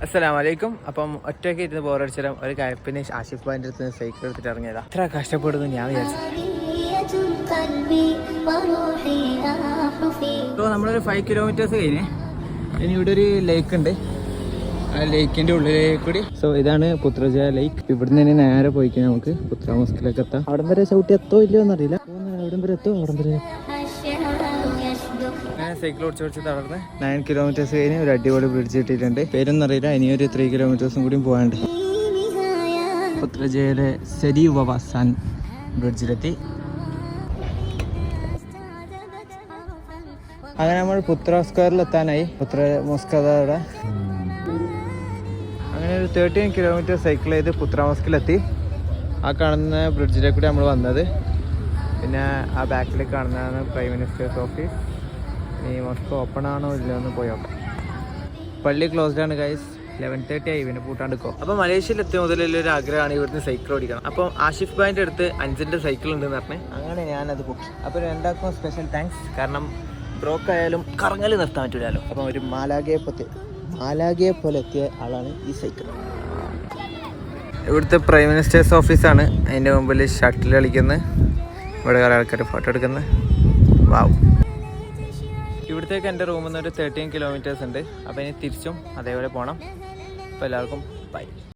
അസ്സലാമലൈക്കും. അപ്പം ഒറ്റയ്ക്ക് ഇരുന്ന് ബോറടിച്ചാലും ഒരു കയപ്പിന് ആഷിഫ് ഭായിൻ്റെ അടുത്ത് സൈക്കിൾ എടുത്തിട്ട് ഇറങ്ങിയതാ. അത്ര കഷ്ടപ്പെടുന്നു ഞാൻ വിചാരിച്ചു. ഇപ്പോൾ നമ്മളൊരു 5 കിലോമീറ്റേഴ്സ് കഴിഞ്ഞ് ഇനി ഇവിടെ ഒരു ലേക്ക് ഉണ്ട്. ആ ലേക്കിൻ്റെ ഉള്ളിലേക്ക് കൂടി. സോ ഇതാണ് പുത്രജയ ലേക്ക്. ഇവിടുന്ന് ഇനി നേരെ പോയിക്കാൻ നമുക്ക് പുത്ര മോസ്കിലേക്ക് എത്താം. അവിടം വരെ ചവിട്ടി എത്തോ ഇല്ലയോ എന്നറിയില്ല. അവിടം വരെ എത്തോ അവിടം വരെ സൈക്കിൾ ഓടിച്ച് തളർന്ന് 9 കിലോമീറ്റേഴ്സ് കഴിഞ്ഞ് ഒരു അടിപൊളി ബ്രിഡ്ജ് കിട്ടിയിട്ടുണ്ട്. പേരൊന്നും അറിയില്ല. ഇനിയൊരു 3 കിലോമീറ്റേഴ്സും കൂടി പോകാണ്ട് പുത്രജയിലെ സെരി വവാസാൻ ബ്രിഡ്ജിലെത്തി. അങ്ങനെ നമ്മൾ പുത്ര സ്ക്വയറിൽ എത്താനായി. പുത്ര മോസ്കയുടെ അങ്ങനെ ഒരു 13 കിലോമീറ്റർ സൈക്കിൾ ചെയ്ത് പുത്ര മോസ്കിലെത്തി. ആ കാണുന്ന ബ്രിഡ്ജിലേക്ക് കൂടി നമ്മൾ വന്നത്. പിന്നെ ആ ബാക്കിലേക്ക് കാണുന്നതാണ് പ്രൈം മിനിസ്റ്റേഴ്സ് ഓഫീസ്. ഈ മോസ്കോ ഓപ്പൺ ആണോ ഇല്ലയോ എന്ന് പോയി നോക്കാം. പള്ളി ക്ലോസ്ഡ് ആണ് ഗൈസ്. 11:30 ആയി. പിന്നെ പൂട്ടാണ്ടിക്കോ. അപ്പോൾ മലേഷ്യയിൽ എത്തിയ മുതലുള്ളൊരു ആഗ്രഹമാണ് ഇവിടുന്ന് സൈക്കിൾ ഓടിക്കണം. അപ്പോൾ ആഷിഫ് ഭായിൻ്റെ അടുത്ത് 5ൻ്റെ സൈക്കിൾ ഉണ്ടെന്ന് പറഞ്ഞ് അങ്ങനെ ഞാനത് പൊക്കി. അപ്പോൾ രണ്ടാൾക്കും സ്പെഷ്യൽ താങ്ക്സ്. കാരണം ബ്രോക്ക് ആയാലും കറങ്ങൽ നിർത്താൻ പറ്റില്ലല്ലോ. അപ്പം ഒരു മാലാഗയെ പോലെ എത്തിയ ആളാണ് ഈ സൈക്കിൾ. ഇവിടുത്തെ പ്രൈം മിനിസ്റ്റേഴ്സ് ഓഫീസാണ്. അതിൻ്റെ മുമ്പിൽ ഷട്ടിൽ കളിക്കുന്നത്. ഇവിടെ കുറേ ആൾക്കാർ ഫോട്ടോ എടുക്കുന്നത്. വാവ്. ഇവിടത്തേക്ക് എൻ്റെ റൂമിൽ നിന്ന് ഒരു 13 കിലോമീറ്റേഴ്സ് ഉണ്ട്. അപ്പോൾ ഇനി തിരിച്ചും അതേപോലെ പോകണം. അപ്പോൾ എല്ലാവർക്കും ബൈ.